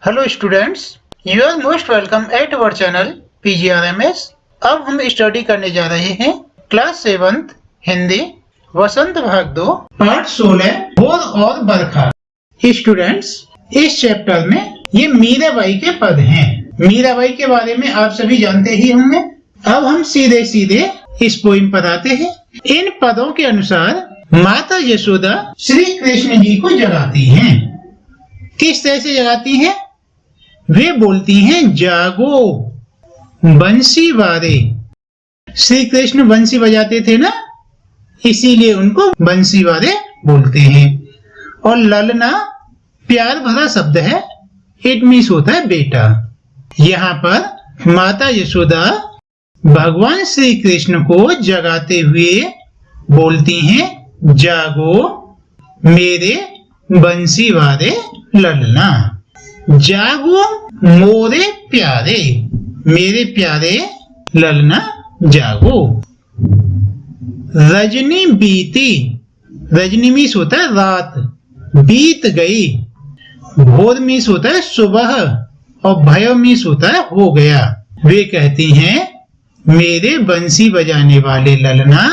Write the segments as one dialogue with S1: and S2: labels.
S1: Hello students, you are most welcome at our channel PGRMS। अब हम study करने जा रहे हैं क्लास 7 हिंदी वसंत भाग 2 पार्ट 16 भोर और बरखा। स्टूडेंट्स, इस चैप्टर में ये मीराबाई के पद हैं। मीराबाई के बारे में आप सभी जानते ही होंगे। अब हम सीधे सीधे इस पोइम पर आते हैं। इन पदों के अनुसार माता यशोदा श्री कृष्ण जी को जगाती हैं। किस तरह से जगाती हैं? वे बोलती हैं, जागो बंसी वारे। श्री कृष्ण बंसी बजाते थे ना, इसीलिए उनको बंसी वारे बोलते हैं। और ललना प्यार भरा शब्द है, इट मीन्स होता है बेटा। यहाँ पर माता यशोदा भगवान श्री कृष्ण को जगाते हुए बोलती हैं, जागो मेरे बंसी वारे ललना। जागो मोरे प्यारे, मेरे प्यारे ललना जागो। रजनी बीती, रजनी मीन्स होता है रात, बीत गई। भोर मीन्स होता है सुबह और भयो मीन्स होता है हो गया। वे कहती हैं, मेरे बंसी बजाने वाले ललना,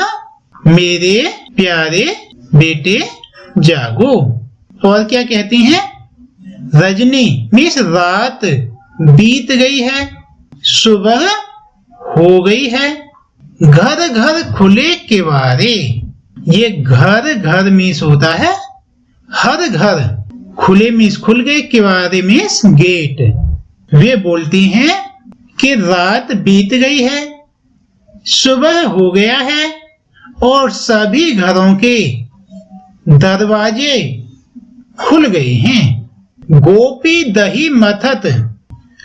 S1: मेरे प्यारे बेटे जागो। और क्या कहती हैं? रजनी मीन्स रात बीत गई है, सुबह हो गई है। घर घर खुले किवारे, ये घर घर मीन्स होता है हर घर। खुले मीन्स खुल गए, किवारे मीन्स गेट। वे बोलती हैं कि रात बीत गई है, सुबह हो गया है और सभी घरों के दरवाजे खुल गए हैं। गोपी दही मथत,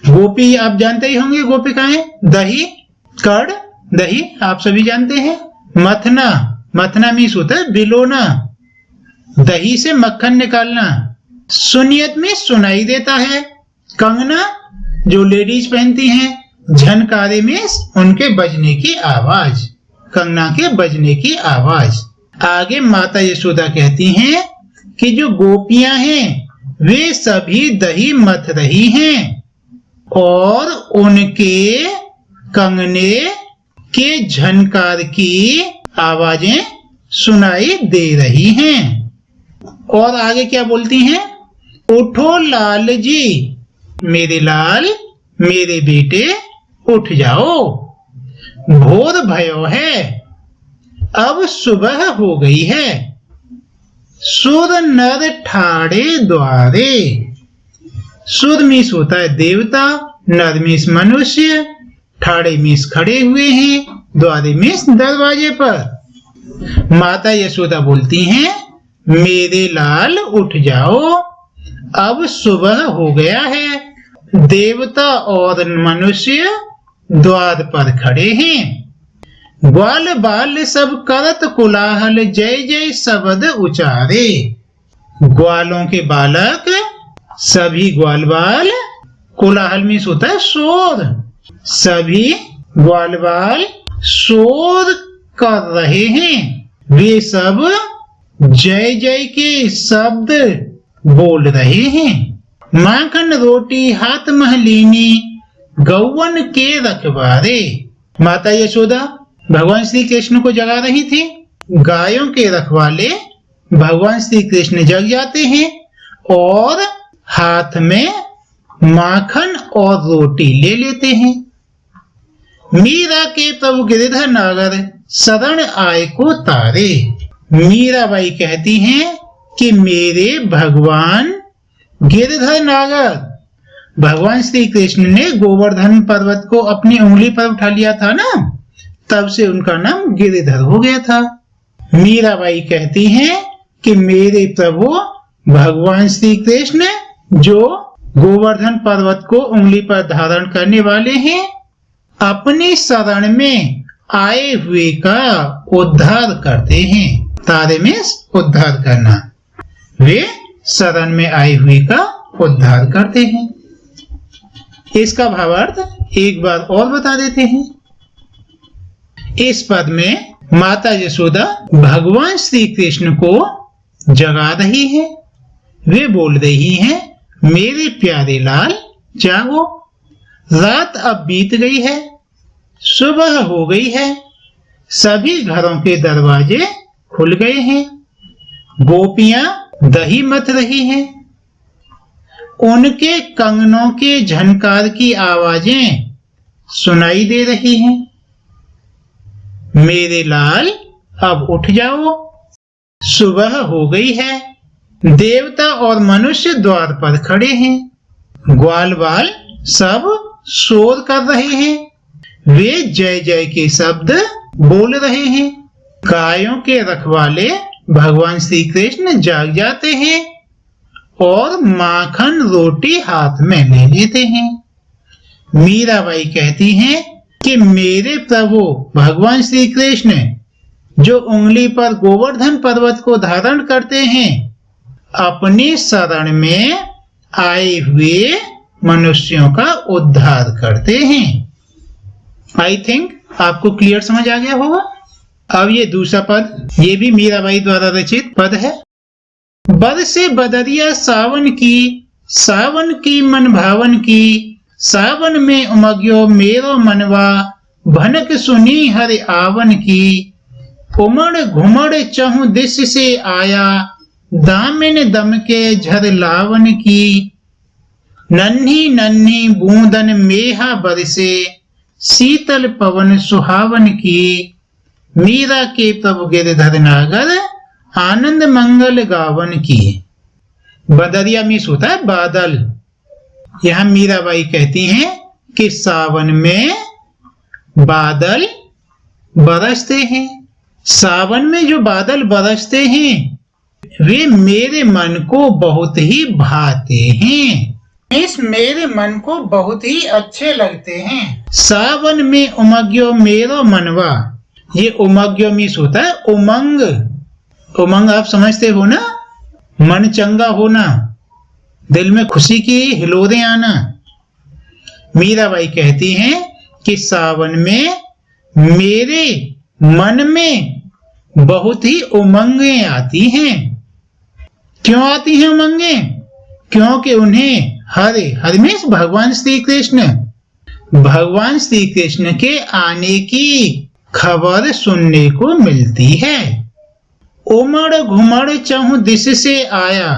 S1: गोपी आप जानते ही होंगे गोपिकाएं। दही कड़, दही आप सभी जानते हैं। मथना, मथना मीन्स होता है बिलोना, दही से मक्खन निकालना। सुनियत में सुनाई देता है। कंगना जो लेडीज पहनती हैं। झनकारे मीन्स उनके बजने की आवाज, कंगना के बजने की आवाज। आगे माता यशोदा कहती हैं कि जो गोपियां हैं वे सभी दही मथ रही हैं और उनके कंगने के झनकार की आवाजें सुनाई दे रही हैं। और आगे क्या बोलती हैं? उठो लाल जी, मेरे लाल मेरे बेटे उठ जाओ। भोर भयो है, अब सुबह हो गई है। सुर नर ठाड़े द्वारे, सुर मीन्स होता है देवता, नर मीन्स मनुष्य, ठाड़े मीन्स खड़े हुए हैं, द्वारे मीन्स दरवाजे पर। माता यशोदा बोलती हैं, मेरे लाल उठ जाओ, अब सुबह हो गया है। देवता और मनुष्य द्वार पर खड़े हैं। ग्वाल बाल सब करत कोलाहल, जय जय शब्द उचारे। ग्वालों के बालक सभी ग्वाल बाल, कोलाहल मीन्स होता है शोर, सभी ग्वाल बाल शोर कर रहे हैं। वे सब जय जय के शब्द बोल रहे हैं। माखन रोटी हाथ महलीनी, गौवन के रखवारे। माता यशोदा भगवान श्री कृष्ण को जगा रही थी। गायों के रखवाले भगवान श्री कृष्ण जग जाते हैं और हाथ में माखन और रोटी ले लेते हैं। मीरा के प्रभु गिरधर नागर, शरण आए को तारे। मीराबाई कहती हैं कि मेरे भगवान गिरधर नागर, भगवान श्री कृष्ण ने गोवर्धन पर्वत को अपनी उंगली पर उठा लिया था ना, तब से उनका नाम गिरिधर हो गया था। मीराबाई कहती हैं कि मेरे प्रभु भगवान श्री कृष्ण जो गोवर्धन पर्वत को उंगली पर धारण करने वाले हैं, अपनी शरण में आए हुए का उद्धार करते हैं। तारे में उद्धार करना, वे शरण में आए हुए का उद्धार करते हैं। इसका भावार्थ एक बार और बता देते हैं। इस पद में माता यशोदा भगवान श्री कृष्ण को जगा रही है। वे बोल रही हैं, मेरे प्यारे लाल जागो, रात अब बीत गई है, सुबह हो गई है, सभी घरों के दरवाजे खुल गए हैं, गोपियां दही मथ रही हैं, उनके कंगनों के झनकार की आवाजें सुनाई दे रही हैं। मेरे लाल अब उठ जाओ, सुबह हो गई है, देवता और मनुष्य द्वार पर खड़े हैं, ग्वाल बाल सब शोर कर रहे हैं, वे जय जय के शब्द बोल रहे हैं, गायों के रखवाले भगवान श्री कृष्ण जाग जाते हैं और माखन रोटी हाथ में ले लेते हैं। मीराबाई कहती हैं कि मेरे प्रभु भगवान श्री कृष्ण जो उंगली पर गोवर्धन पर्वत को धारण करते हैं, अपनी शरण में आए हुए मनुष्यों का उद्धार करते हैं। आई थिंक आपको क्लियर समझ आ गया होगा। अब ये दूसरा पद, ये भी मीराबाई द्वारा रचित पद है। बरसे बदरिया सावन की मन भावन की, सावन में उमग्यो मेरो मनवा, भनक सुनी हर आवन की, उमड़ घुमड़ चहु दिश से आया, दामिन दम के झर लावन की, नन्ही नन्ही बूंदन मेहा बरसे, शीतल पवन सुहावन की, मीरा के प्रभु गिरधर नागर, आनंद मंगल गावन की। बदरिया मीन्स होता है बादल। यहां मीराबाई कहती हैं कि सावन में बादल बरसते हैं, सावन में जो बादल बरसते हैं वे मेरे मन को बहुत ही भाते हैं, इस मेरे मन को बहुत ही अच्छे लगते हैं। सावन में उमग्यो मेरो मनवा, ये उमग्यो मीन्स होता है उमंग। उमंग आप समझते हो ना, मन चंगा होना, दिल में खुशी की हिलोरें आना। मीराबाई कहती हैं कि सावन में मेरे मन में बहुत ही उमंगें आती हैं। क्यों आती हैं उमंगें? क्योंकि उन्हें हरे मीन्स भगवान श्री कृष्ण के आने की खबर सुनने को मिलती है। उमड़ घुमड़ चहु दिश से आया,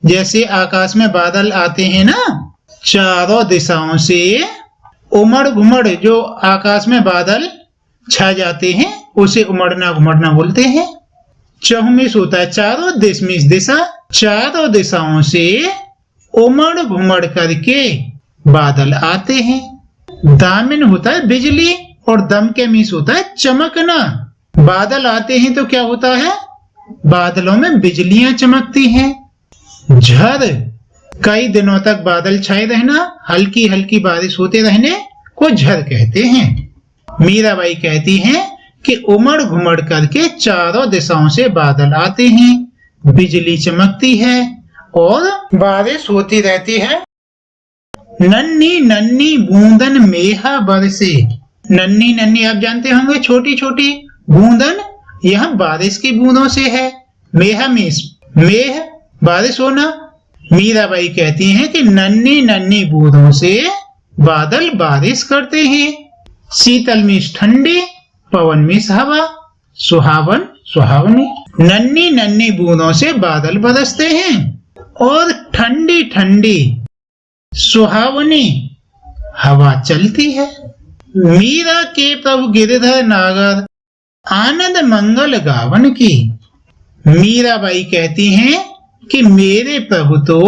S1: जैसे आकाश में बादल आते हैं ना, चारों दिशाओं से उमड़ घुमड़, जो आकाश में बादल छा जाते हैं उसे उमड़ना घुमड़ना बोलते हैं। चहु मीन्स होता है चारों, दिश मीन्स दिशा, चारों दिशाओं से उमड़ घुमड़ करके बादल आते हैं। दामिन होता है बिजली और दम के मीन्स होता है चमकना। बादल आते हैं तो क्या होता है, बादलों में बिजलियां चमकती हैं। झर, कई दिनों तक बादल छाए रहना, हल्की हल्की बारिश होते रहने को झर कहते हैं। मीराबाई कहती हैं कि उमड़ घुमड़ करके चारों दिशाओं से बादल आते हैं, बिजली चमकती है और बारिश होती रहती है। नन्ही नन्ही बूंदन मेहा बरसे, नन्ही नन्ही आप जानते होंगे छोटी छोटी बूंदन, यह बारिश की बूंदों से है। मेहा मीन्स मेह, बारिश होना। मीराबाई कहती हैं कि नन्ही नन्ही बूंदों से बादल बारिश करते हैं। शीतल मीन्स ठंडी, पवन मीन्स हवा, सुहावन सुहावनी। नन्ही नन्ही बूंदों से बादल बरसते हैं और ठंडी ठंडी सुहावनी हवा चलती है। मीरा के प्रभु गिरधर नागर, आनंद मंगल गावन की। मीराबाई कहती हैं कि मेरे प्रभु तो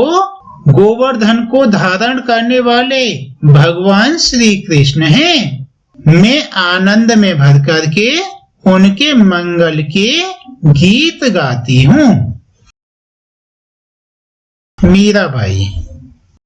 S1: गोवर्धन को धारण करने वाले भगवान श्री कृष्ण हैं। मैं आनंद में भर करके उनके मंगल के गीत गाती हूँ। मीराबाई।